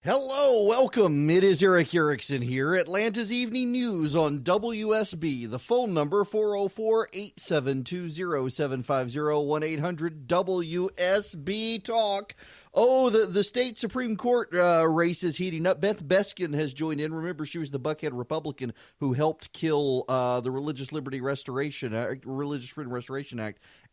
Hello, welcome. It is Eric Erickson here, Atlanta's Evening News on WSB. The phone number, 404-872-0750, 1-800-WSB-TALK. Oh, the state Supreme Court race is heating up. Beth Beskin has joined in. Remember, she was the Buckhead Republican who helped kill the Religious Freedom Restoration Act,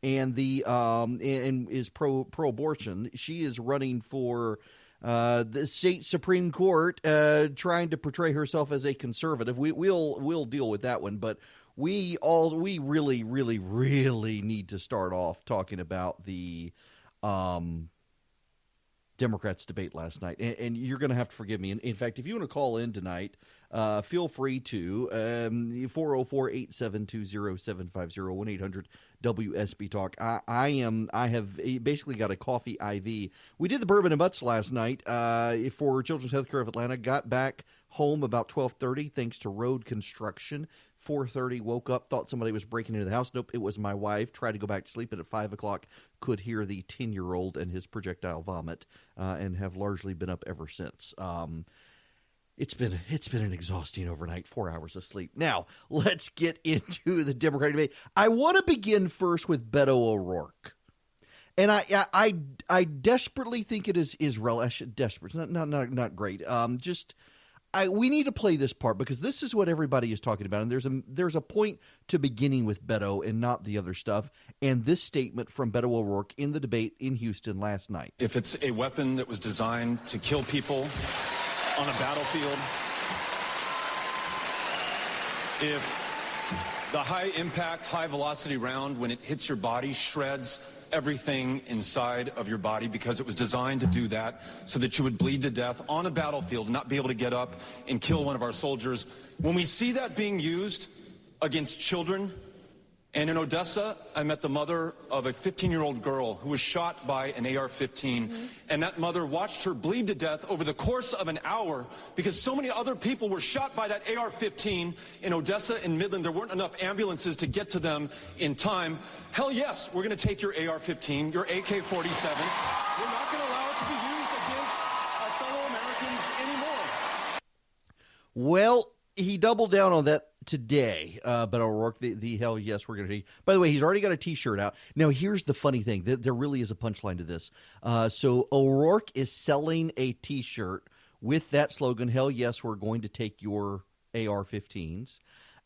and and is pro-abortion. She is running for the state Supreme Court, trying to portray herself as a conservative. We'll deal with that one, but we really need to start off talking about the Democrats' debate last night, and you're going to have to forgive me. In fact, if you want to call in tonight, feel free to 404-872-0750, 1-800-WSB-TALK. I have basically got a coffee IV. We did the Bourbon and Butts last night for Children's Healthcare of Atlanta. Got back home about 12:30 thanks to road construction. 4:30, woke up, thought somebody was breaking into the house. Nope, it was my wife. Tried to go back to sleep, and at 5 o'clock could hear the 10-year-old and his projectile vomit, and have largely been up ever since. It's been an exhausting overnight, 4 hours of sleep. Now, let's get into the Democratic debate. I want to begin first with Beto O'Rourke. And I desperately think it is desperate. Not great. We need to play this part because this is what everybody is talking about, and there's a point to beginning with Beto and not the other stuff. And this statement from Beto O'Rourke in the debate in Houston last night. If it's a weapon that was designed to kill people on a battlefield, if the high-impact, high-velocity round, when it hits your body, shreds everything inside of your body because it was designed to do that so that you would bleed to death on a battlefield and not be able to get up and kill one of our soldiers. When we see that being used against children, and in Odessa, I met the mother of a 15-year-old girl who was shot by an AR-15, and that mother watched her bleed to death over the course of an hour because so many other people were shot by that AR-15 in Odessa and Midland. There weren't enough ambulances to get to them in time. Hell yes, we're going to take your AR-15, your AK-47. We're not going to allow it to be used against our fellow Americans anymore. Well, he doubled down on that today, Beto O'Rourke, the hell yes, we're going to. By the way, he's already got a T-shirt out. Now, here's the funny thing. There really is a punchline to this. So O'Rourke is selling a T-shirt with that slogan, hell yes, we're going to take your AR-15s.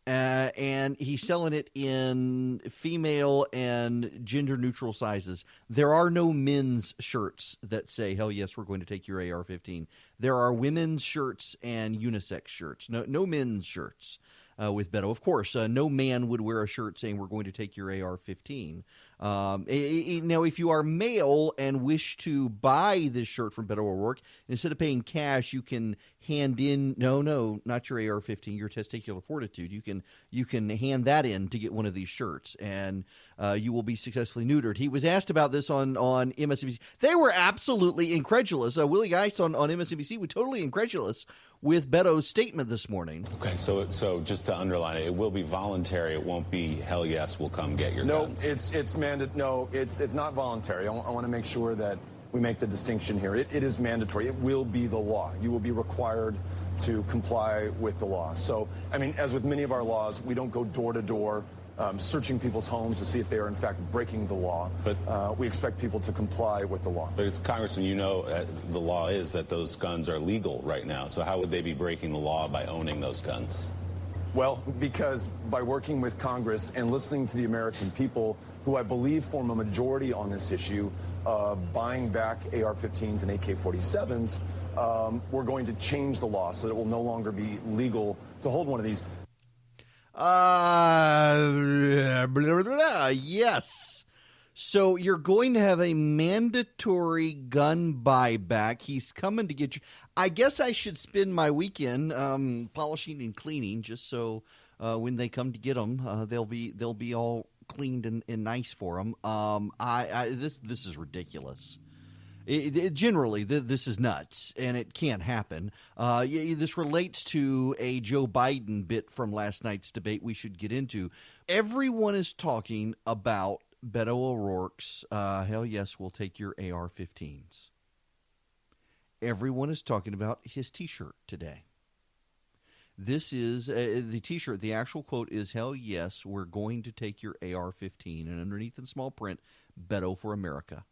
And he's selling it in female and gender-neutral sizes. There are no men's shirts that say, hell yes, we're going to take your AR-15. There are women's shirts and unisex shirts. No men's shirts with Beto. Of course, no man would wear a shirt saying we're going to take your AR-15. Now, if you are male and wish to buy this shirt from Beto O'Rourke, instead of paying cash, you can hand in no, not your AR-15, your testicular fortitude. You can hand that in to get one of these shirts, and you will be successfully neutered. He was asked about this on MSNBC. They were absolutely incredulous. Willie Geist on MSNBC was totally incredulous with Beto's statement this morning. Okay, so just to underline it, it will be voluntary. It won't be hell yes, we'll come get your guns. No, it's not voluntary. I want to make sure that we make the distinction here. It is mandatory. It will be the law. You will be required to comply with the law. So, I mean, as with many of our laws, we don't go door to door searching people's homes to see if they are in fact breaking the law. But we expect people to comply with the law. But it's Congressman, you know, the law is that those guns are legal right now. So how would they be breaking the law by owning those guns? Well, because by working with Congress and listening to the American people, who I believe form a majority on this issue of buying back AR-15s and AK-47s, we're going to change the law so that it will no longer be legal to hold one of these. Yes. So you're going to have a mandatory gun buyback. He's coming to get you. I guess I should spend my weekend polishing and cleaning, just so when they come to get them, they'll be all cleaned and nice for them. This is ridiculous. Generally, this is nuts, and it can't happen. This relates to a Joe Biden bit from last night's debate we should get into. Everyone is talking about Beto O'Rourke's, hell yes, we'll take your AR-15s. everyone is talking about his T-shirt today. This is the T-shirt. The actual quote is, "Hell yes, we're going to take your AR-15." And underneath in small print, Beto for America.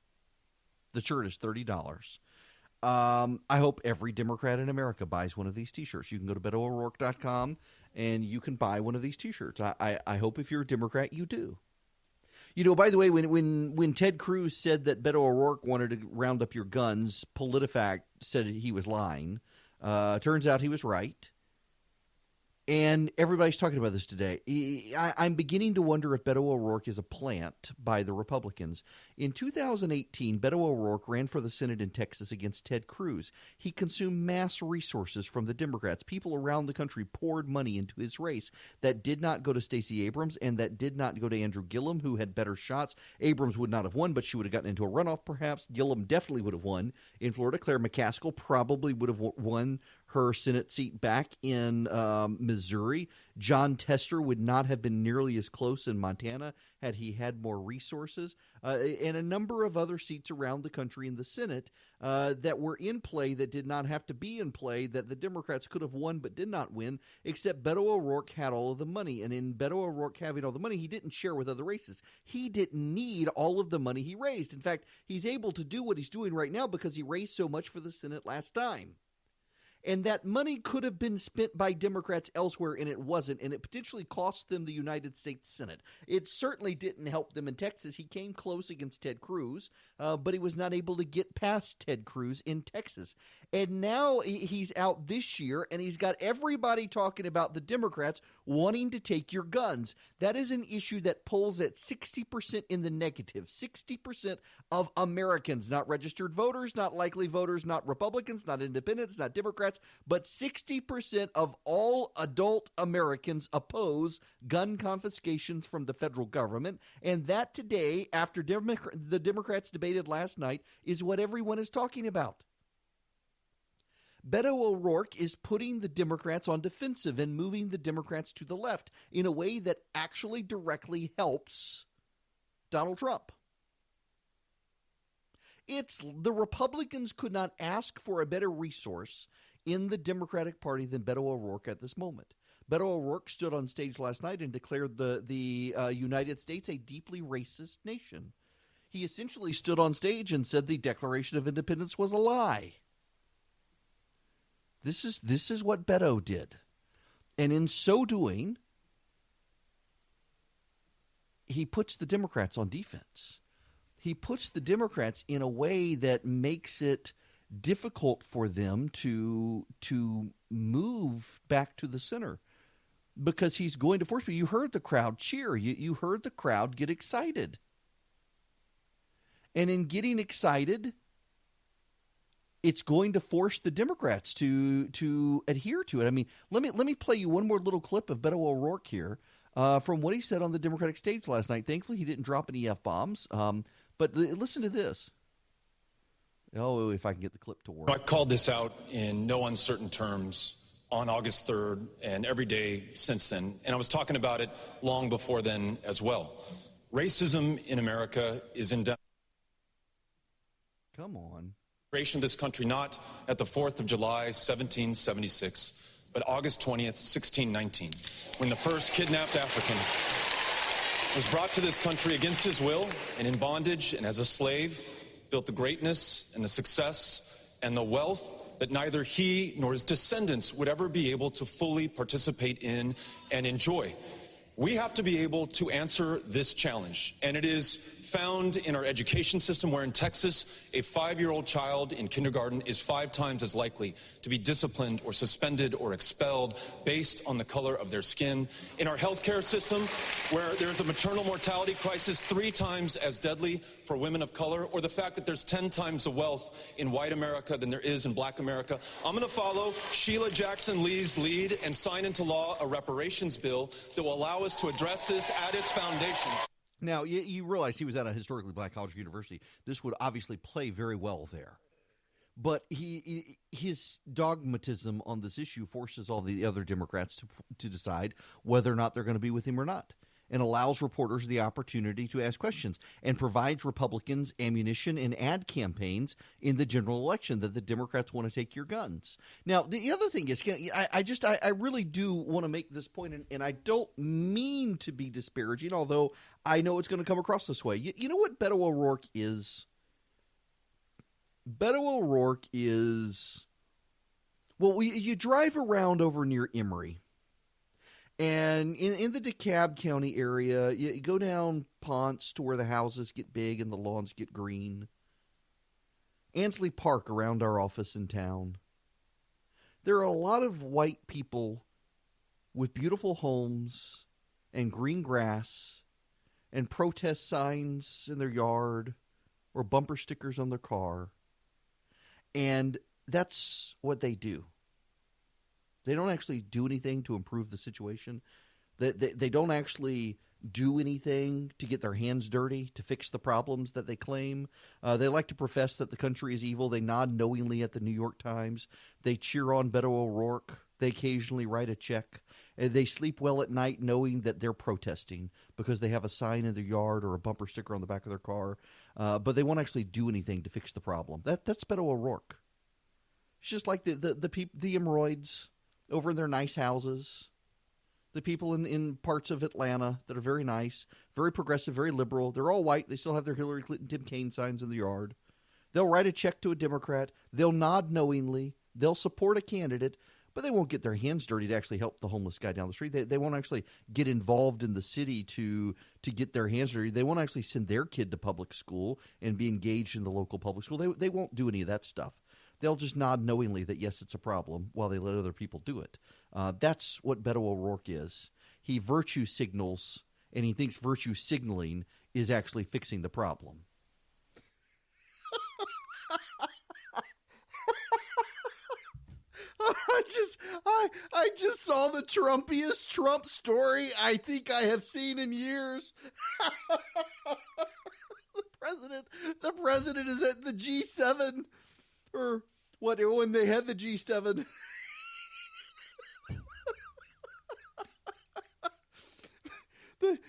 The shirt is $30. I hope every Democrat in America buys one of these T-shirts. You can go to BetoO'Rourke.com and you can buy one of these T-shirts. I hope if you're a Democrat, you do. You know, by the way, when Ted Cruz said that Beto O'Rourke wanted to round up your guns, PolitiFact said he was lying. Turns out he was right. And everybody's talking about this today. I'm beginning to wonder if Beto O'Rourke is a plant by the Republicans. In 2018, Beto O'Rourke ran for the Senate in Texas against Ted Cruz. He consumed mass resources from the Democrats. People around the country poured money into his race. That did not go to Stacey Abrams, and that did not go to Andrew Gillum, who had better shots. Abrams would not have won, but she would have gotten into a runoff perhaps. Gillum definitely would have won in Florida. Claire McCaskill probably would have won her Senate seat back in Missouri. John Tester would not have been nearly as close in Montana had he had more resources, and a number of other seats around the country in the Senate that were in play that did not have to be in play, that the Democrats could have won but did not win, except Beto O'Rourke had all of the money. And in Beto O'Rourke having all the money, he didn't share with other races. He didn't need all of the money he raised. In fact, he's able to do what he's doing right now because he raised so much for the Senate last time. And that money could have been spent by Democrats elsewhere, and it wasn't, and it potentially cost them the United States Senate. It certainly didn't help them in Texas. He came close against Ted Cruz, but he was not able to get past Ted Cruz in Texas. And now he's out this year, and he's got everybody talking about the Democrats wanting to take your guns. That is an issue that polls at 60% in the negative. 60% of Americans, not registered voters, not likely voters, not Republicans, not independents, not Democrats, but 60% of all adult Americans oppose gun confiscations from the federal government. And that today, after the Democrats debated last night, is what everyone is talking about. Beto O'Rourke is putting the Democrats on defensive and moving the Democrats to the left in a way that actually directly helps Donald Trump. The Republicans could not ask for a better resource in the Democratic Party than Beto O'Rourke at this moment. Beto O'Rourke stood on stage last night and declared the United States a deeply racist nation. He essentially stood on stage and said the Declaration of Independence was a lie. This is what Beto did. And in so doing, he puts the Democrats on defense. He puts the Democrats in a way that makes it difficult for them to move back to the center, because he's going to force people. You heard the crowd cheer. You heard the crowd get excited. And in getting excited, it's going to force the Democrats to adhere to it. I mean, let me play you one more little clip of Beto O'Rourke here from what he said on the Democratic stage last night. Thankfully, he didn't drop any F-bombs, but listen to this. Oh, if I can get the clip to work. I called this out in no uncertain terms on August 3rd and every day since then, and I was talking about it long before then as well. Racism in America is endemic. Come on. Creation of this country, not at the 4th of July, 1776, but August 20th, 1619, when the first kidnapped African was brought to this country against his will and in bondage and as a slave, built the greatness and the success and the wealth that neither he nor his descendants would ever be able to fully participate in and enjoy. We have to be able to answer this challenge, and it is found in our education system, where in Texas, a 5-year-old child in kindergarten is 5 times as likely to be disciplined or suspended or expelled based on the color of their skin. In our healthcare system, where there's a maternal mortality crisis 3 times as deadly for women of color, or the fact that there's 10 times the wealth in white America than there is in black America. I'm going to follow Sheila Jackson Lee's lead and sign into law a reparations bill that will allow us to address this at its foundations. Now, you realize he was at a historically black college or university. This would obviously play very well there. But his dogmatism on this issue forces all the other Democrats to decide whether or not they're going to be with him or not. and allows reporters the opportunity to ask questions and provides Republicans ammunition and ad campaigns in the general election that the Democrats want to take your guns. Now, the other thing is, I really do want to make this point, and I don't mean to be disparaging, although I know it's going to come across this way. You know what Beto O'Rourke is? Beto O'Rourke is, well, you drive around over near Emory, and in the DeKalb County area, you go down Ponce to where the houses get big and the lawns get green. Ansley Park around our office in town. There are a lot of white people with beautiful homes and green grass and protest signs in their yard or bumper stickers on their car. And that's what they do. They don't actually do anything to improve the situation. They don't actually do anything to get their hands dirty to fix the problems that they claim. They like to profess that the country is evil. They nod knowingly at the New York Times. They cheer on Beto O'Rourke. They occasionally write a check. And they sleep well at night knowing that they're protesting because they have a sign in their yard or a bumper sticker on the back of their car. But they won't actually do anything to fix the problem. That's Beto O'Rourke. It's just like the hemorrhoids over in their nice houses. The people in parts of Atlanta that are very nice, very progressive, very liberal. They're all white. They still have their Hillary Clinton, Tim Kaine signs in the yard. They'll write a check to a Democrat. They'll nod knowingly. They'll support a candidate, but they won't get their hands dirty to actually help the homeless guy down the street. They won't actually get involved in the city to get their hands dirty. They won't actually send their kid to public school and be engaged in the local public school. They won't do any of that stuff. They'll just nod knowingly that, yes, it's a problem while they let other people do it. That's what Beto O'Rourke is. He virtue signals, and he thinks virtue signaling is actually fixing the problem. I just saw the Trumpiest Trump story I think I have seen in years. The president is at the G7, or what, when they had the G7.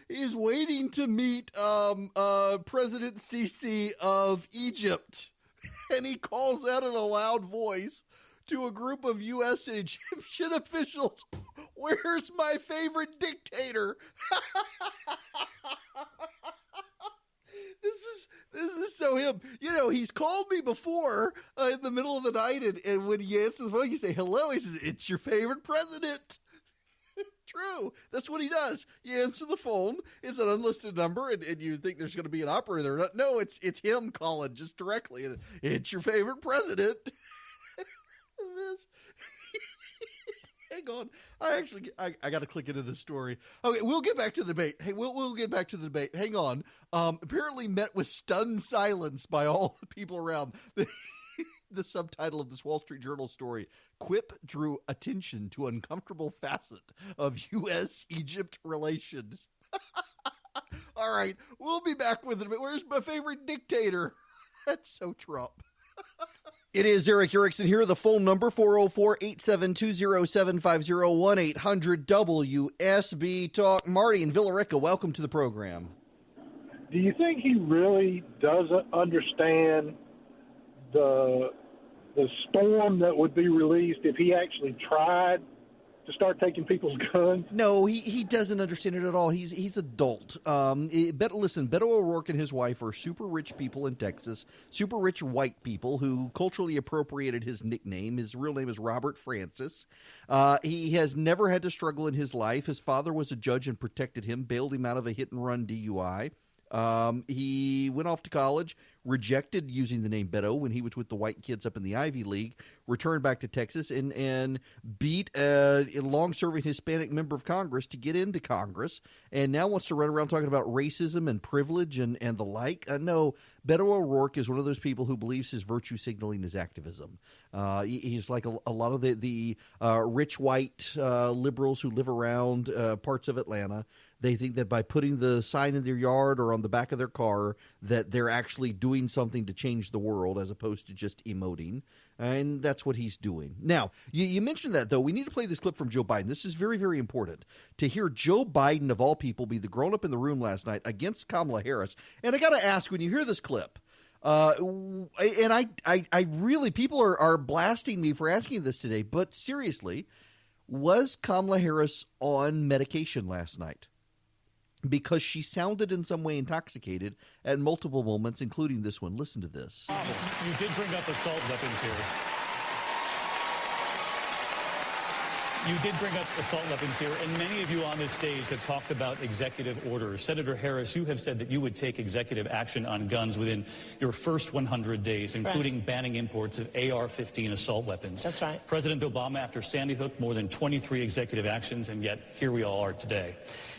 He's waiting to meet President Sisi of Egypt, and he calls out in a loud voice to a group of U.S. and Egyptian officials, "Where's my favorite dictator?" This is so him. You know, he's called me before in the middle of the night, and when he answers the phone, you say, "Hello." He says, "It's your favorite president." True. That's what he does. You answer the phone. It's an unlisted number, and you think there's going to be an operator there. No, it's him calling just directly. And it's your favorite president. Hang on. I got to click into this story. Okay, we'll get back to the debate. Hey, we'll get back to the debate. Hang on. Apparently met with stunned silence by all the people around. The subtitle of this Wall Street Journal story: Quip drew attention to uncomfortable facet of U.S.-Egypt relations. All right, we'll be back with it. Where's my favorite dictator? That's so Trump. It is Eric Erickson here. The phone number, 404-872-0750, 1-800-WSB Talk. Marty in Villarica, welcome to the program. Do you think he really doesn't understand the storm that would be released if he actually tried to start taking people's guns? No, he doesn't understand it at all. He's adult. Beto O'Rourke and his wife are super rich people in Texas, super rich white people who culturally appropriated his nickname. His real name is Robert Francis. He has never had to struggle in his life. His father was a judge and protected him, bailed him out of a hit-and-run DUI. He went off to college, rejected using the name Beto when he was with the white kids up in the Ivy League, returned back to Texas and beat a long-serving Hispanic member of Congress to get into Congress, and now wants to run around talking about racism and privilege and the like. No, Beto O'Rourke is one of those people who believes his virtue signaling is activism. He's like a lot of the rich white liberals who live around parts of Atlanta. They think that by putting the sign in their yard or on the back of their car that they're actually doing something to change the world as opposed to just emoting. And that's what he's doing. Now, you mentioned that, though. We need to play this clip from Joe Biden. This is very, very important to hear Joe Biden, of all people, be the grown-up in the room last night against Kamala Harris. And I got to ask, when you hear this clip, and I really, people are blasting me for asking this today, but seriously, was Kamala Harris on medication last night? Because she sounded in some way intoxicated at multiple moments, including this one. Listen to this. You did bring up assault weapons here. You did bring up assault weapons here, and many of you on this stage have talked about executive orders. Senator Harris, you have said that you would take executive action on guns within your first 100 days, including banning imports of AR-15 assault weapons. That's right. President Obama, after Sandy Hook, more than 23 executive actions, and yet here we all are today.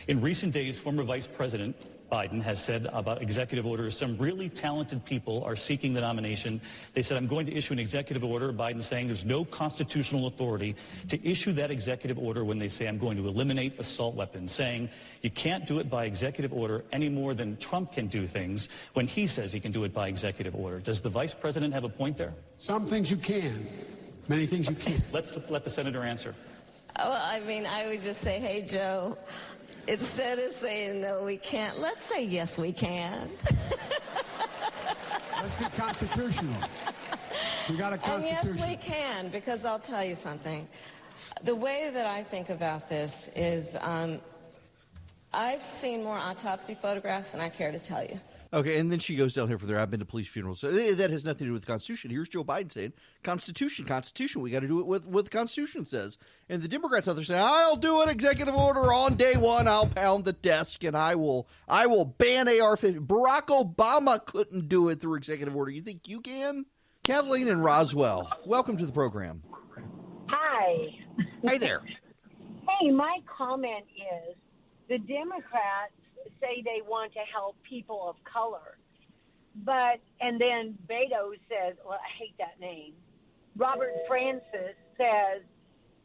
In recent days, former Vice President Biden has said about executive orders, some really talented people are seeking the nomination. They said, I'm going to issue an executive order. Biden saying there's no constitutional authority to issue that executive order when they say I'm going to eliminate assault weapons, saying you can't do it by executive order any more than Trump can do things when he says he can do it by executive order. Does the vice president have a point there? Some things you can, many things you can't. Let's let the senator answer. Well, I mean, I would just say, hey, Joe, instead of saying no, we can't, let's say yes, we can. Let's be constitutional. We got a constitution. And yes, we can, because I'll tell you something. The way that I think about this is I've seen more autopsy photographs than I care to tell you. Okay, and then she goes down here for there. I've been to police funerals. So that has nothing to do with the Constitution. Here's Joe Biden saying, Constitution, we got to do it with what the Constitution says. And the Democrats out there saying, I'll do an executive order on day one. I'll pound the desk, and I will ban AR-15. Barack Obama couldn't do it through executive order. You think you can? Kathleen and Roswell, welcome to the program. Hi. Hi there. Hey, my comment is the Democrats say they want to help people of color. And then Beto says, well, I hate that name. Robert Francis says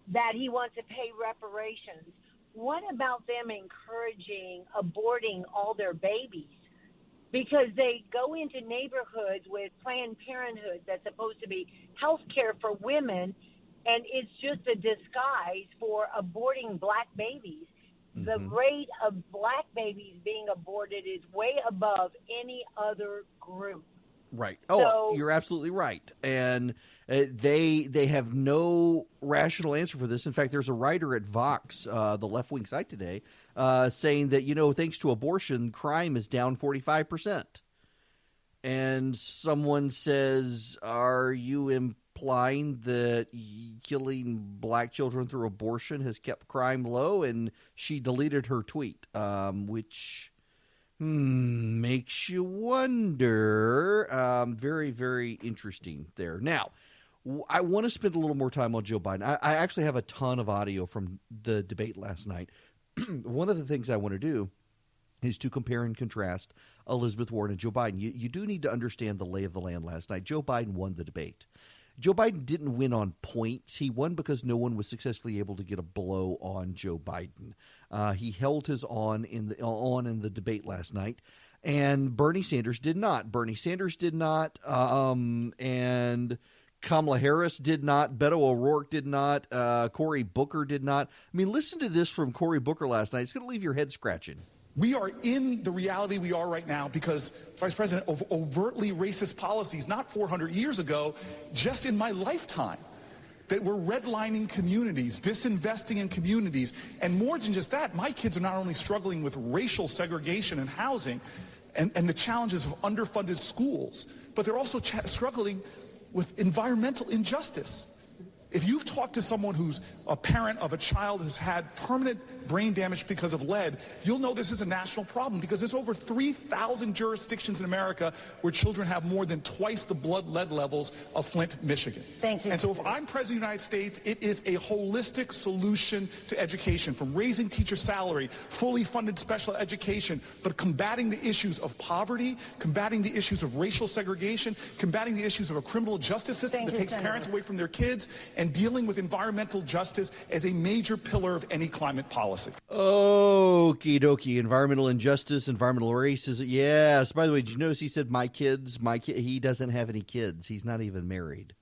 that he wants to pay reparations. What about them encouraging aborting all their babies? Because they go into neighborhoods with Planned Parenthood that's supposed to be health care for women, and it's just a disguise for aborting black babies. The rate of black babies being aborted is way above any other group. Right. Oh, you're absolutely right. And they have no rational answer for this. In fact, there's a writer at Vox, the left-wing site today, saying that, thanks to abortion, crime is down 45%. And someone says, are you implying that killing black children through abortion has kept crime low? And she deleted her tweet, which makes you wonder. Very, very interesting there. Now, I want to spend a little more time on Joe Biden. I actually have a ton of audio from the debate last night. One of the things I want to do is to compare and contrast Elizabeth Warren and Joe Biden. You do need to understand the lay of the land last night. Joe Biden won the debate. Joe Biden didn't win on points. He won because no one was successfully able to get a blow on Joe Biden. He held his on in the debate last night, and Bernie Sanders did not. Bernie Sanders did not, and Kamala Harris did not. Beto O'Rourke did not. Cory Booker did not. I mean, listen to this from Cory Booker last night. It's going to leave your head scratching. We are in the reality we are right now because, Vice President, of overtly racist policies, not 400 years ago, just in my lifetime, that we're redlining communities, disinvesting in communities. And more than just that, my kids are not only struggling with racial segregation and housing and the challenges of underfunded schools, but they're also struggling with environmental injustice. If you've talked to someone who's a parent of a child who's had permanent brain damage because of lead, you'll know this is a national problem because there's over 3,000 jurisdictions in America where children have more than twice the blood lead levels of Flint, Michigan. Thank you. And so if I'm President of the United States, it is a holistic solution to education, from raising teacher salary, fully funded special education, but combating the issues of poverty, combating the issues of racial segregation, combating the issues of a criminal justice system that takes parents away from their kids, and dealing with environmental justice as a major pillar of any climate policy. Okie dokie. Environmental injustice, environmental racism. Yes. By the way, did you notice he said my kids? He doesn't have any kids. He's not even married.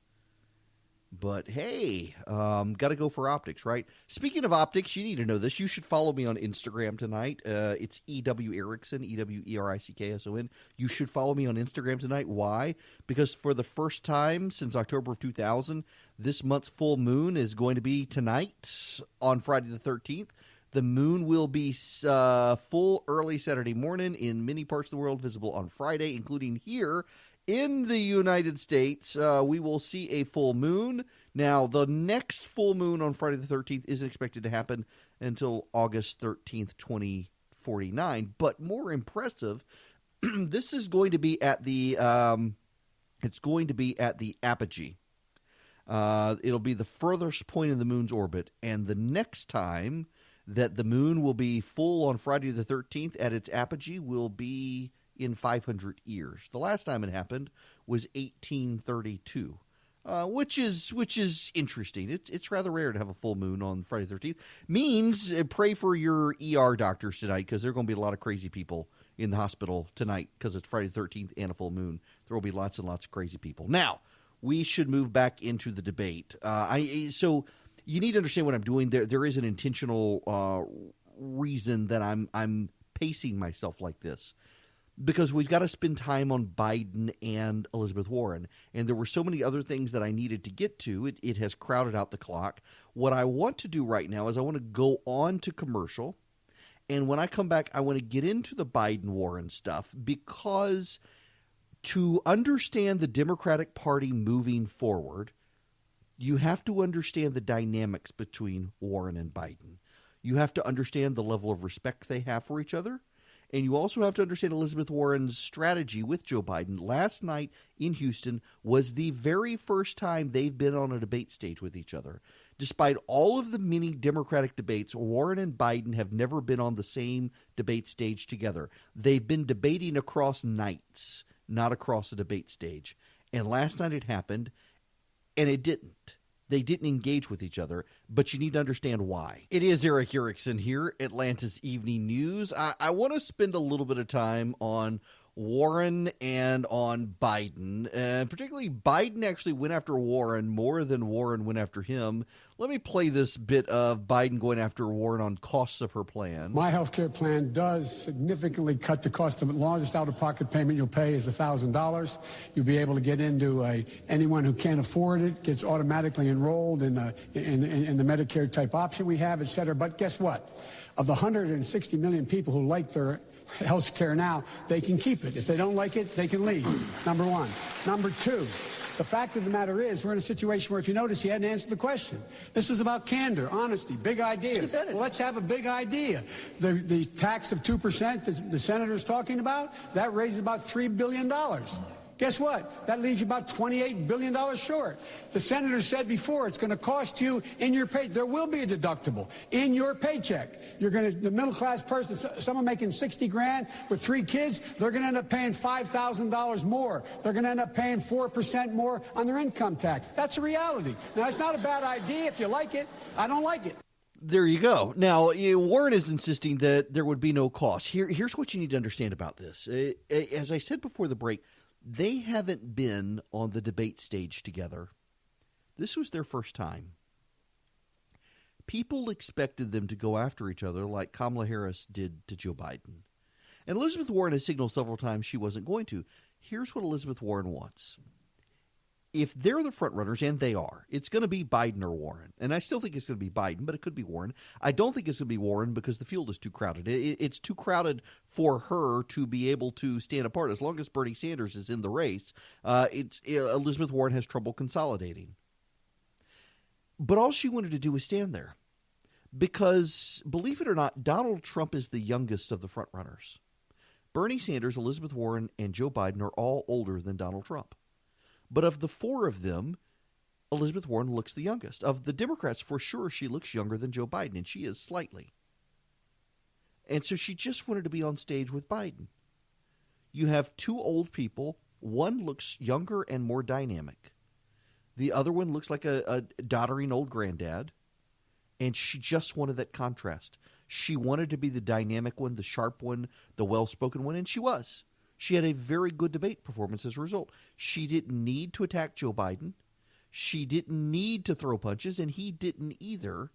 But hey, got to go for optics, right? Speaking of optics, you need to know this. You should follow me on Instagram tonight. It's E.W. Erickson, E-W-E-R-I-C-K-S-O-N. You should follow me on Instagram tonight. Why? Because for the first time since October of 2000, this month's full moon is going to be tonight on Friday the 13th. The moon will be full early Saturday morning in many parts of the world, visible on Friday, including here in the United States. We will see a full moon. Now, the next full moon on Friday the 13th isn't expected to happen until August 13th, 2049. But more impressive, this is going to be at the apogee. It'll be the furthest point in the moon's orbit, and the next time that the moon will be full on Friday the 13th at its apogee will be in 500 years. The last time it happened was 1832, which is interesting. It's rather rare to have a full moon on Friday the 13th. Means pray for your ER doctors tonight, because there are going to be a lot of crazy people in the hospital tonight because it's Friday the 13th and a full moon. There will be lots and lots of crazy people. Now, we should move back into the debate. So you need to understand what I'm doing. There is an intentional reason that I'm pacing myself like this, because we've got to spend time on Biden and Elizabeth Warren, and there were so many other things that I needed to get to. It has crowded out the clock. What I want to do right now is I want to go on to commercial, and when I come back, I want to get into the Biden-Warren stuff, because to understand the Democratic Party moving forward, you have to understand the dynamics between Warren and Biden. You have to understand the level of respect they have for each other. And you also have to understand Elizabeth Warren's strategy with Joe Biden. Last night in Houston was the very first time they've been on a debate stage with each other. Despite all of the many Democratic debates, Warren and Biden have never been on the same debate stage together. They've been debating across nights, not across a debate stage. And last night it happened, and it didn't. They didn't engage with each other, but you need to understand why. It is Eric Erickson here, Atlanta's Evening News. I want to spend a little bit of time on Warren and on Biden. And particularly, Biden actually went after Warren more than Warren went after him. Let me play this bit of Biden going after Warren on costs of her plan. My health care plan does significantly cut the cost of it. The largest out-of-pocket payment you'll pay is $1,000. You'll be able to get into anyone who can't afford it gets automatically enrolled in the Medicare type option we have, et cetera. But guess what? Of the 160 million people who like their health care now, they can keep it. If they don't like it, they can leave. Number one. Number two, the fact of the matter is we're in a situation where, if you notice, he hadn't answered the question. This is about candor, honesty, big ideas. Well, let's have a big idea. The tax of 2% that the senator's talking about, that raises about $3 billion. Guess what? That leaves you about $28 billion short. The senator said before it's going to cost you in your pay. There will be a deductible in your paycheck. You're going to, the middle class person, someone making 60 grand with 3 kids, they're going to end up paying $5,000 more. They're going to end up paying 4% more on their income tax. That's a reality. Now, it's not a bad idea if you like it. I don't like it. There you go. Now, Warren is insisting that there would be no cost. Here's what you need to understand about this. As I said before the break, they haven't been on the debate stage together. This was their first time. People expected them to go after each other like Kamala Harris did to Joe Biden. And Elizabeth Warren has signaled several times she wasn't going to. Here's what Elizabeth Warren wants. If they're the front runners, and they are, it's going to be Biden or Warren. And I still think it's going to be Biden, but it could be Warren. I don't think it's going to be Warren because the field is too crowded. It's too crowded for her to be able to stand apart. As long as Bernie Sanders is in the race, Elizabeth Warren has trouble consolidating. But all she wanted to do was stand there. Because, believe it or not, Donald Trump is the youngest of the front runners. Bernie Sanders, Elizabeth Warren, and Joe Biden are all older than Donald Trump. But of the 4 of them, Elizabeth Warren looks the youngest. Of the Democrats, for sure, she looks younger than Joe Biden, and she is slightly. And so she just wanted to be on stage with Biden. You have 2 old people. One looks younger and more dynamic. The other one looks like a doddering old granddad. And she just wanted that contrast. She wanted to be the dynamic one, the sharp one, the well-spoken one, and she was. She had a very good debate performance as a result. She didn't need to attack Joe Biden. She didn't need to throw punches, and he didn't either,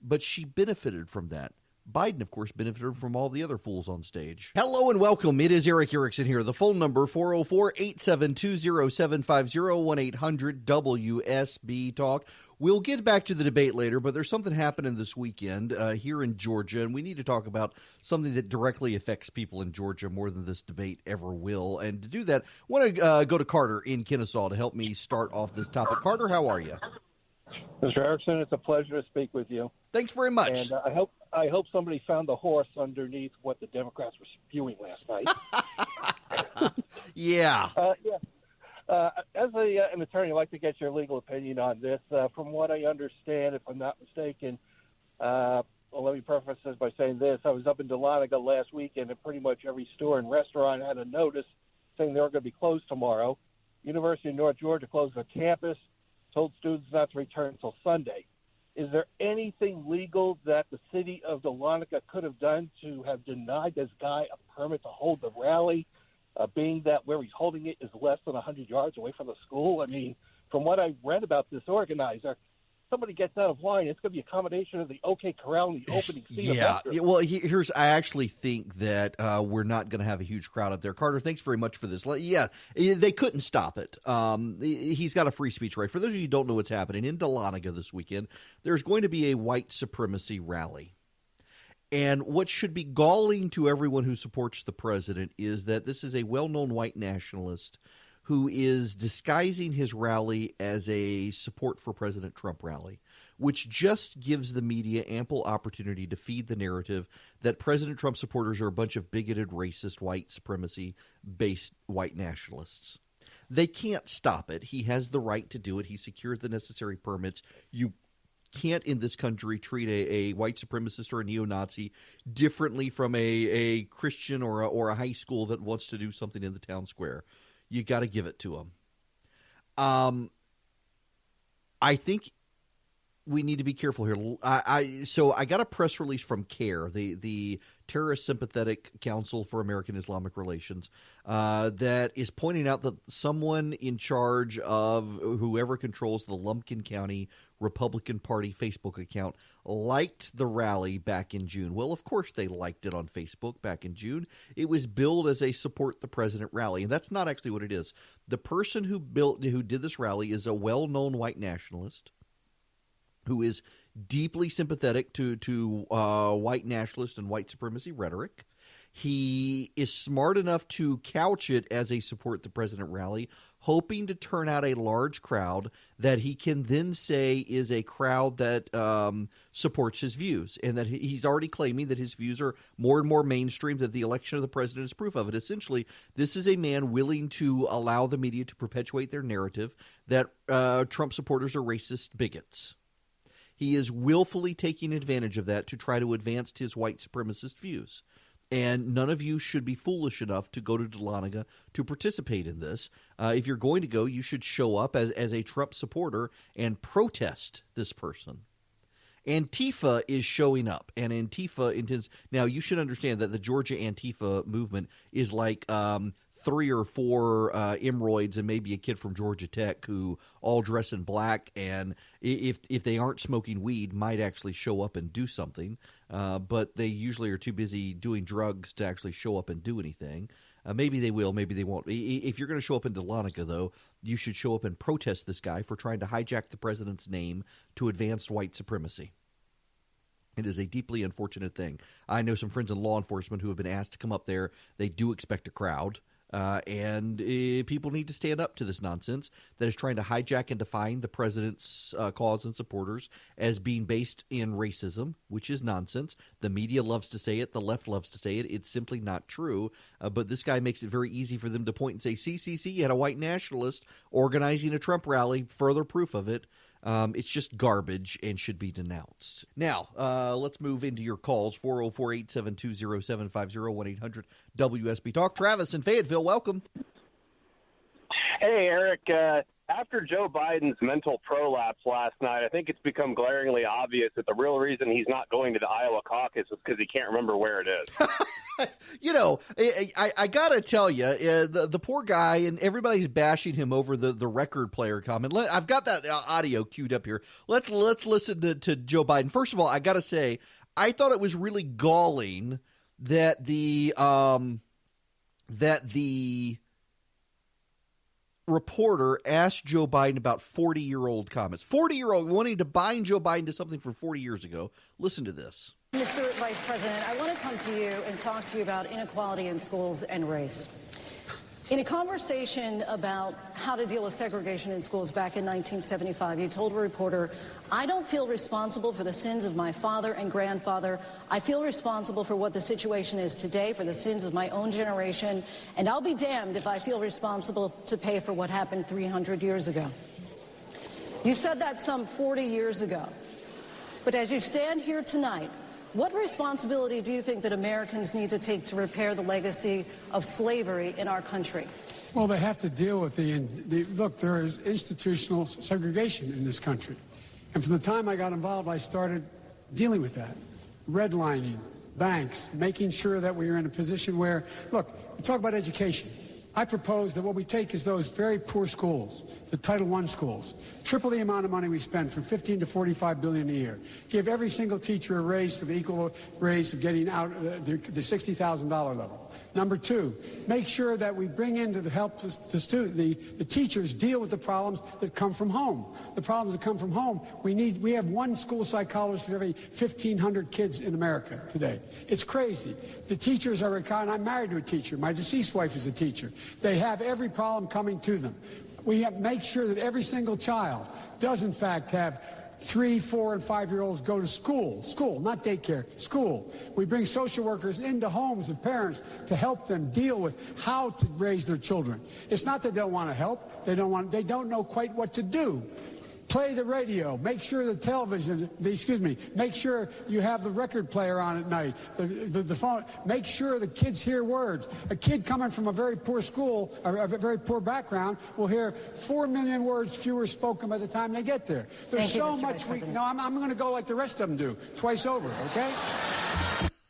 but she benefited from that. Biden, of course, benefited from all the other fools on stage. Hello and welcome. It is Eric Erickson here. The phone number, 404-872-0750, 1-800-WSB-TALK. We'll get back to the debate later, but there's something happening this weekend here in Georgia, and we need to talk about something that directly affects people in Georgia more than this debate ever will. And to do that, I want to go to Carter in Kennesaw to help me start off this topic. Carter, how are you? Mr. Erickson, it's a pleasure to speak with you. Thanks very much. And I hope somebody found the horse underneath what the Democrats were spewing last night. Yeah. As an attorney, I'd like to get your legal opinion on this. From what I understand, if I'm not mistaken, well, let me preface this by saying this. I was up in Dahlonega last weekend, and pretty much every store and restaurant had a notice saying they were going to be closed tomorrow. University of North Georgia closed their campus, told students not to return until Sunday. Is there anything legal that the city of Dahlonega could have done to have denied this guy a permit to hold the rally, being that where he's holding it is less than 100 yards away from the school? I mean, from what I read about this organizer, somebody gets out of line, it's going to be a combination of the OK Corral and the opening scene. Yeah. Well, I actually think that we're not going to have a huge crowd up there. Carter, thanks very much for this. Yeah, they couldn't stop it. He's got a free speech right. For those of you who don't know what's happening, in Dahlonega this weekend, there's going to be a white supremacy rally. And what should be galling to everyone who supports the president is that this is a well-known white nationalist who is disguising his rally as a support for President Trump rally, which just gives the media ample opportunity to feed the narrative that President Trump supporters are a bunch of bigoted, racist, white supremacy-based white nationalists. They can't stop it. He has the right to do it. He secured the necessary permits. You can't in this country treat a white supremacist or a neo-Nazi differently from a Christian or a high school that wants to do something in the town square. You got to give it to them. I think we need to be careful here. So I got a press release from CARE, the Terrorist Sympathetic Council for American Islamic Relations, that is pointing out that someone in charge of whoever controls the Lumpkin County Republican Party Facebook account liked the rally back in June. Well, of course they liked it on Facebook back in June. It was billed as a support the president rally, and that's not actually what it is. The person who did this rally is a well-known white nationalist who is deeply sympathetic to white nationalist and white supremacy rhetoric. He is smart enough to couch it as a support the president rally, hoping to turn out a large crowd that he can then say is a crowd that supports his views, and that he's already claiming that his views are more and more mainstream, that the election of the president is proof of it. Essentially, this is a man willing to allow the media to perpetuate their narrative that Trump supporters are racist bigots. He is willfully taking advantage of that to try to advance his white supremacist views. And none of you should be foolish enough to go to Dahlonega to participate in this. If you're going to go, you should show up as a Trump supporter and protest this person. Antifa is showing up, and Antifa intends – now, you should understand that the Georgia Antifa movement is like 3 or 4 emeroids and maybe a kid from Georgia Tech who all dress in black, and if they aren't smoking weed, might actually show up and do something. But they usually are too busy doing drugs to actually show up and do anything. Maybe they will, maybe they won't. If you're going to show up in Dahlonega, though, you should show up and protest this guy for trying to hijack the president's name to advance white supremacy. It is a deeply unfortunate thing. I know some friends in law enforcement who have been asked to come up there. They do expect a crowd. And people need to stand up to this nonsense that is trying to hijack and define the president's cause and supporters as being based in racism, which is nonsense. The media loves to say it. The left loves to say it. It's simply not true. But this guy makes it very easy for them to point and say, see, you had a white nationalist organizing a Trump rally, further proof of it. It's just garbage and should be denounced. Now, let's move into your calls, 404-872-0750, 1-800-WSB-TALK. Travis in Fayetteville, welcome. Hey, Eric. After Joe Biden's mental prolapse last night, I think it's become glaringly obvious that the real reason he's not going to the Iowa caucus is because he can't remember where it is. I got to tell you, the poor guy, and everybody's bashing him over the record player comment. I've got that audio queued up here. Let's listen to Joe Biden. First of all, I got to say, I thought it was really galling that the reporter asked Joe Biden about 40-year-old comments. 40-year-old wanting to bind Joe Biden to something from 40 years ago. Listen to this. Mr. Vice President, I want to come to you and talk to you about inequality in schools and race. In a conversation about how to deal with segregation in schools back in 1975, you told a reporter, I don't feel responsible for the sins of my father and grandfather. I feel responsible for what the situation is today, for the sins of my own generation, and I'll be damned if I feel responsible to pay for what happened 300 years ago. You said that some 40 years ago. But as you stand here tonight, what responsibility do you think that Americans need to take to repair the legacy of slavery in our country? Well, they have to deal with look, there is institutional segregation in this country. And from the time I got involved, I started dealing with that. Redlining, banks, making sure that we are in a position where, look, we talk about education. I propose that what we take is those very poor schools, the Title I schools, triple the amount of money we spend, from $15 to $45 billion a year. Give every single teacher a raise, of equal raise of getting out the $60,000 level. Number two, make sure that we bring in to help the teachers deal with the problems that come from home. The problems that come from home, we have one school psychologist for every 1,500 kids in America today. It's crazy. The teachers are, and I'm married to a teacher. My deceased wife is a teacher. They have every problem coming to them. We have to make sure that every single child does, in fact, have 3-, 4-, and 5-year-olds go to school, not daycare, school. We bring social workers into homes of parents to help them deal with how to raise their children. It's not that they don't want to help. They don't know quite what to do. Play the radio. Make sure the television, make sure you have the record player on at night, the phone. Make sure the kids hear words. A kid coming from a very poor school, or a very poor background, will hear 4 million words fewer spoken by the time they get there. There's so much No, I'm going to go like the rest of them do, twice over, okay?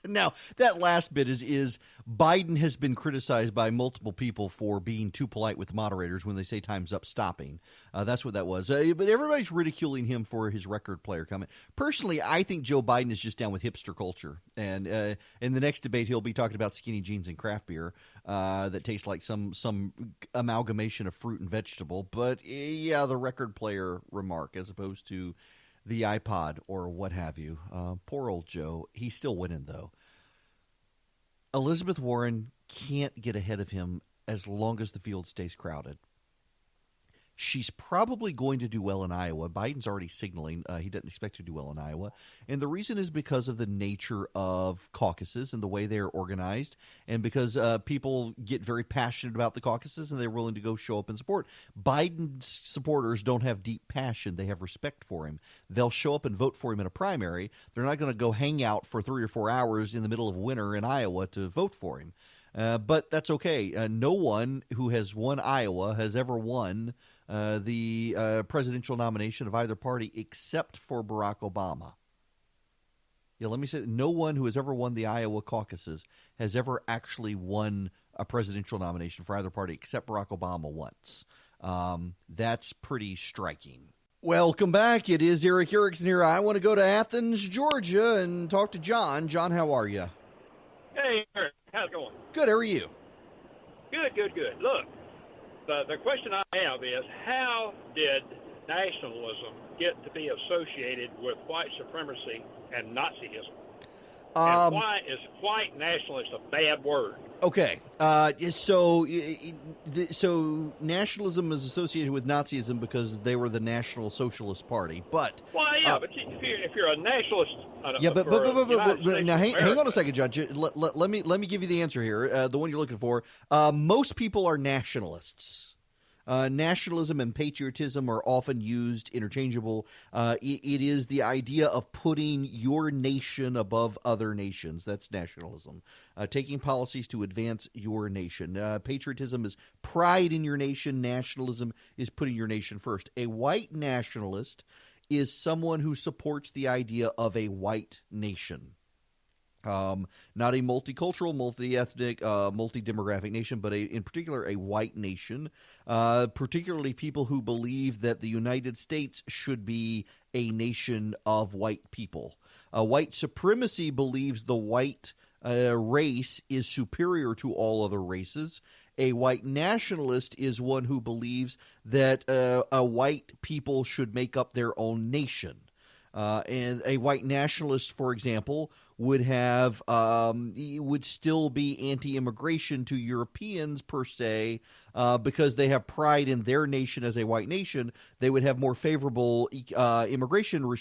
Now, that last bit is Biden has been criticized by multiple people for being too polite with moderators when they say time's up stopping. That's what that was. But everybody's ridiculing him for his record player comment. Personally, I think Joe Biden is just down with hipster culture. And in the next debate, he'll be talking about skinny jeans and craft beer that tastes like some amalgamation of fruit and vegetable. But, yeah, the record player remark as opposed to the iPod or what have you. Poor old Joe. He's still winning, though. Elizabeth Warren can't get ahead of him as long as the field stays crowded. She's probably going to do well in Iowa. Biden's already signaling he doesn't expect to do well in Iowa. And the reason is because of the nature of caucuses and the way they're organized, and because people get very passionate about the caucuses and they're willing to go show up and support. Biden's supporters don't have deep passion. They have respect for him. They'll show up and vote for him in a primary. They're not going to go hang out for 3 or 4 hours in the middle of winter in Iowa to vote for him. But that's okay. No one who has won Iowa has ever won the presidential nomination of either party except for Barack Obama. Yeah, let me say, no one who has ever won the Iowa caucuses has ever actually won a presidential nomination for either party except Barack Obama once. That's pretty striking. Welcome back. It is Eric Erickson here. I want to go to Athens, Georgia, and talk to John. John, how are you? Hey, Eric. How's it going? Good. How are you? Good. Look, the question I have is, how did nationalism get to be associated with white supremacy and Nazism? And why is white nationalist a bad word? Okay, so nationalism is associated with Nazism because they were the National Socialist Party. But well, yeah, but if you're a nationalist, but now hang on a second, Judge. Let me give you the answer here. The one you're looking for. Most people are nationalists. Nationalism and patriotism are often used interchangeable. It is the idea of putting your nation above other nations. That's nationalism. Taking policies to advance your nation. Patriotism is pride in your nation. Nationalism is putting your nation first. A white nationalist is someone who supports the idea of a white nation. Not a multicultural, multi-ethnic, multi-demographic nation, but in particular a white nation, particularly people who believe that the United States should be a nation of white people. White supremacy believes the white race is superior to all other races. A white nationalist is one who believes that a white people should make up their own nation. And a white nationalist, for example, would still be anti-immigration to Europeans per se, because they have pride in their nation as a white nation. They would have more favorable immigration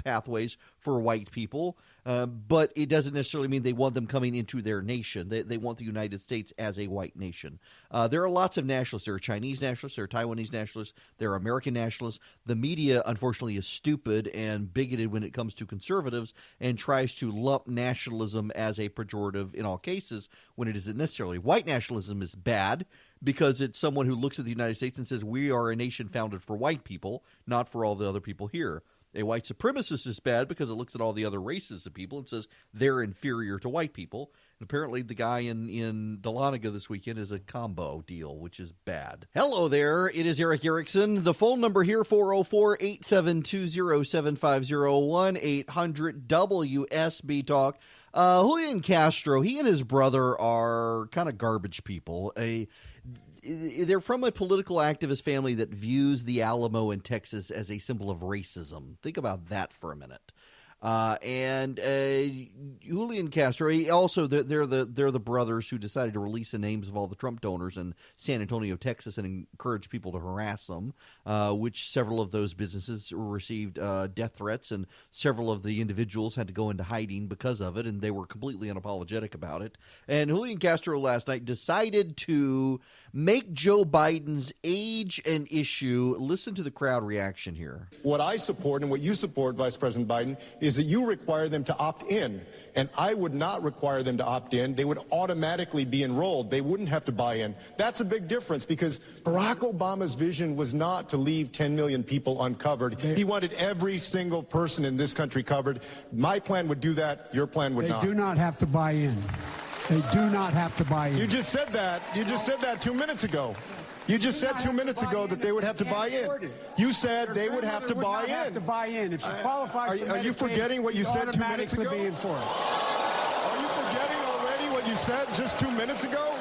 pathways for white people, but it doesn't necessarily mean they want them coming into their nation. They want the United States as a white nation. There are lots of nationalists. There are Chinese nationalists. There are Taiwanese nationalists. There are American nationalists. The media, unfortunately, is stupid and bigoted when it comes to conservatives and tries to lump nationalism as a pejorative in all cases when it isn't necessarily. White nationalism is bad because it's someone who looks at the United States and says we are a nation founded for white people, not for all the other people here. A white supremacist is bad because it looks at all the other races of people and says they're inferior to white people. And apparently the guy in Dahlonega this weekend is a combo deal, which is bad. Hello there. It is Eric Erickson. The phone number here, 404-872-7501, 800-WSB Talk. Julian Castro, he and his brother are kind of garbage people. They're from a political activist family that views the Alamo in Texas as a symbol of racism. Think about that for a minute. And Julian Castro, they're the brothers who decided to release the names of all the Trump donors in San Antonio, Texas, and encourage people to harass them, which several of those businesses received death threats, and several of the individuals had to go into hiding because of it, and they were completely unapologetic about it. And Julian Castro last night decided to make Joe Biden's age an issue. Listen to the crowd reaction here. What I support and what you support, Vice President Biden, is that you require them to opt in. And I would not require them to opt in. They would automatically be enrolled. They wouldn't have to buy in. That's a big difference because Barack Obama's vision was not to leave 10 million people uncovered. He wanted every single person in this country covered. My plan would do that. Your plan would not. They do not have to buy in. They do not have to buy in. You just said that. You just said that 2 minutes ago. You just said 2 minutes ago that they would have to buy in. You said they would have to buy in. Have to buy in. If she qualifies for Medicaid, are you forgetting what you said 2 minutes ago? Be in for it. Are you forgetting already what you said just 2 minutes ago?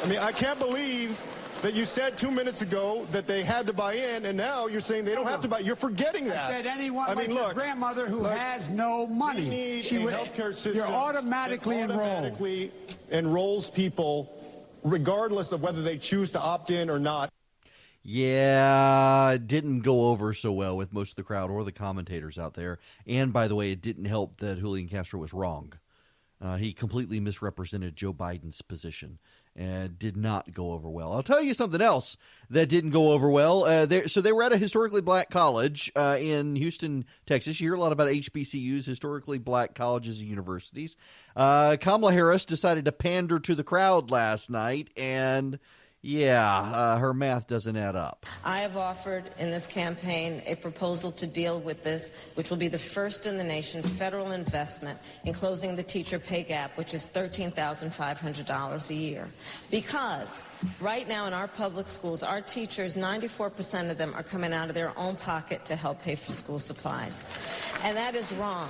I mean, I can't believe that you said 2 minutes ago that they had to buy in, and now you're saying they don't have to buy. You're forgetting that. I said anyone like your grandmother who has no money. We need a healthcare system. You're automatically enrolls people regardless of whether they choose to opt in or not. Yeah, it didn't go over so well with most of the crowd or the commentators out there. And by the way, it didn't help that Julian Castro was wrong. He completely misrepresented Joe Biden's position and did not go over well. I'll tell you something else that didn't go over well. So they were at a historically black college in Houston, Texas. You hear a lot about HBCUs, historically black colleges and universities. Kamala Harris decided to pander to the crowd last night, and her math doesn't add up. I have offered in this campaign a proposal to deal with this, which will be the first in the nation federal investment in closing the teacher pay gap, which is $13,500 a year. Because right now in our public schools, our teachers, 94% of them are coming out of their own pocket to help pay for school supplies. And that is wrong.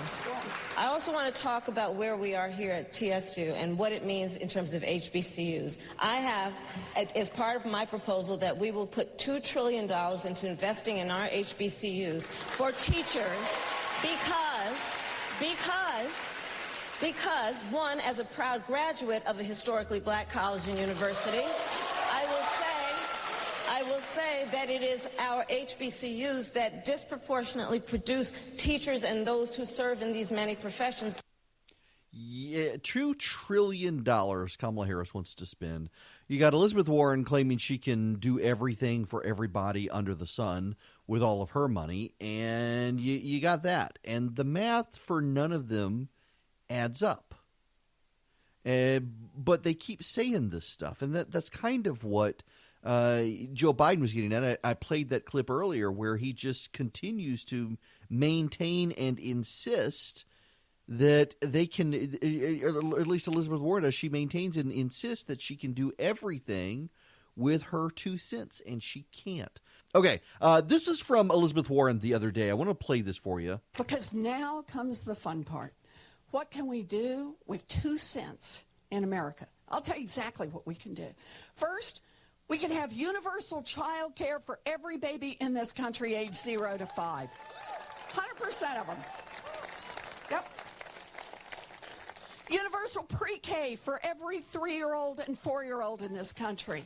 I also want to talk about where we are here at TSU and what it means in terms of HBCUs. I have, as part of my proposal, that we will put $2 trillion into investing in our HBCUs for teachers because one, as a proud graduate of a historically black college and university, I will say that it is our HBCUs that disproportionately produce teachers and those who serve in these many professions. Yeah, $2 trillion Kamala Harris wants to spend. You got Elizabeth Warren claiming she can do everything for everybody under the sun with all of her money, and you got that. And the math for none of them adds up. But they keep saying this stuff, and that's kind of what Joe Biden was getting at. I played that clip earlier where he just continues to maintain and insist that they can, at least Elizabeth Warren does, she maintains and insists that she can do everything with her 2 cents, and she can't. Okay, this is from Elizabeth Warren the other day. I want to play this for you. Because now comes the fun part. What can we do with 2 cents in America? I'll tell you exactly what we can do. First, we can have universal child care for every baby in this country age 0 to 5. 100% of them. Yep. Universal pre-K for every 3-year-old and 4-year-old in this country.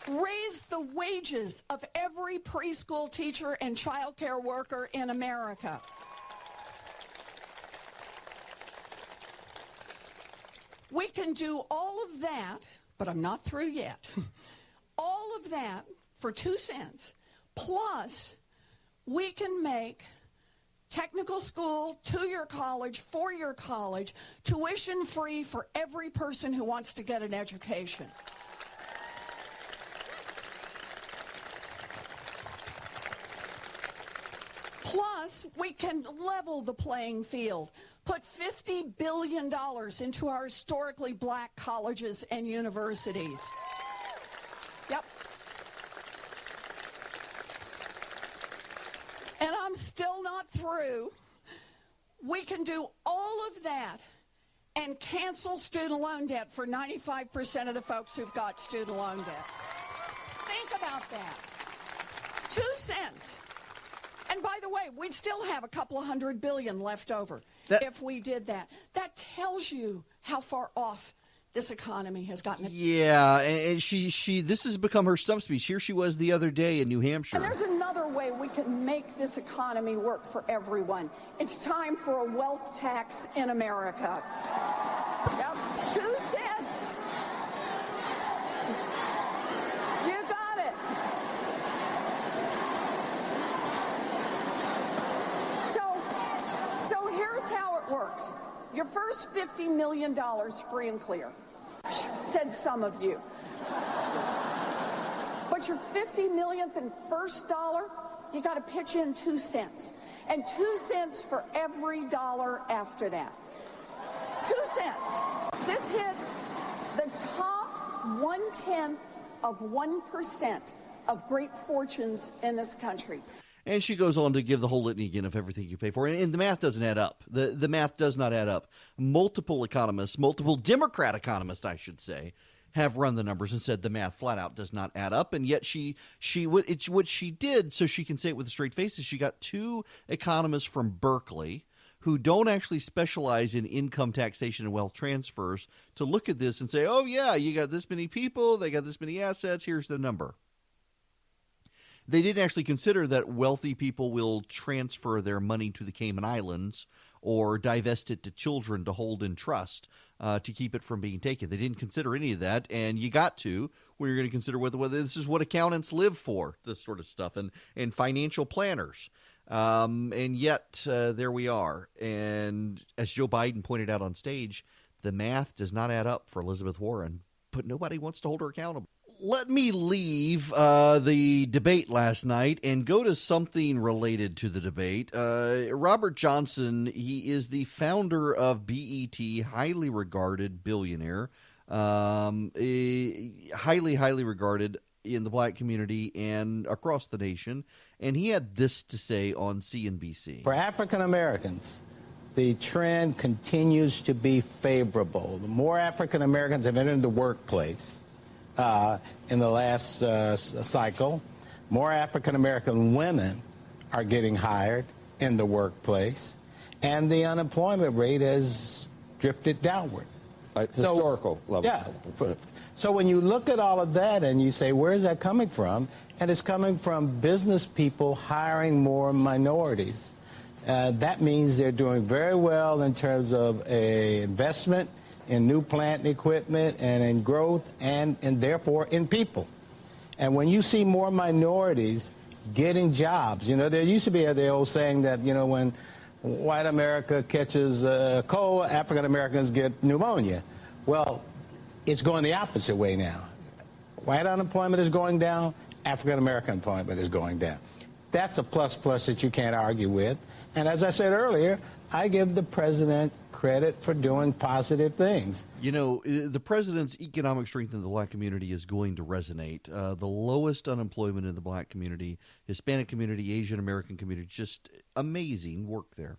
Raise the wages of every preschool teacher and child care worker in America. We can do all of that, but I'm not through yet. All of that for 2 cents, plus we can make technical school, 2-year college, 4-year college, tuition free for every person who wants to get an education. Plus, we can level the playing field, put $50 billion into our historically black colleges and universities. Yep. And I'm still not through. We can do all of that and cancel student loan debt for 95% of the folks who've got student loan debt. Think about that. 2 cents. And by the way, we'd still have a couple of $100 billion left over if we did that. That tells you how far off this economy has gotten. Yeah, and this has become her stump speech. Here she was the other day in New Hampshire. And there's another way we can make this economy work for everyone. It's time for a wealth tax in America. Yep, 2 cents. You got it. So here's how it works. Your first $50 million free and clear, said some of you. But your 50 millionth and first dollar, you got to pitch in 2 cents. And 2 cents for every dollar after that. 2 cents. This hits the top 0.1% of great fortunes in this country. And she goes on to give the whole litany again of everything you pay for. And the math doesn't add up. The math does not add up. Multiple economists, multiple Democrat economists, I should say, have run the numbers and said the math flat out does not add up. And yet what she did, so she can say it with a straight face, is she got 2 economists from Berkeley who don't actually specialize in income taxation and wealth transfers to look at this and say, oh, yeah, you got this many people, they got this many assets, here's the number. They didn't actually consider that wealthy people will transfer their money to the Cayman Islands or divest it to children to hold in trust to keep it from being taken. They didn't consider any of that, and you got to when you're going to consider whether this is what accountants live for, this sort of stuff, and financial planners. And yet there we are. And as Joe Biden pointed out on stage, the math does not add up for Elizabeth Warren, but nobody wants to hold her accountable. Let me leave the debate last night and go to something related to the debate. Robert Johnson, he is the founder of BET, highly regarded billionaire, highly, highly regarded in the black community and across the nation. And he had this to say on CNBC. For African Americans, the trend continues to be favorable. The more African Americans have entered the workplace in the last cycle, more African American women are getting hired in the workplace, and the unemployment rate has drifted downward. Historical levels. Yeah. So when you look at all of that and you say, where is that coming from? And it's coming from business people hiring more minorities. That means they're doing very well in terms of investment in new plant and equipment and in growth and therefore in people. And when you see more minorities getting jobs, there used to be the old saying that, when white America catches a cold, African Americans get pneumonia. Well, it's going the opposite way now. White unemployment is going down, African American employment is going down. That's a plus that you can't argue with. And as I said earlier, I give the president credit for doing positive things. You know, the president's economic strength in the black community is going to resonate. The lowest unemployment in the black community, Hispanic community, Asian American community, just amazing work there.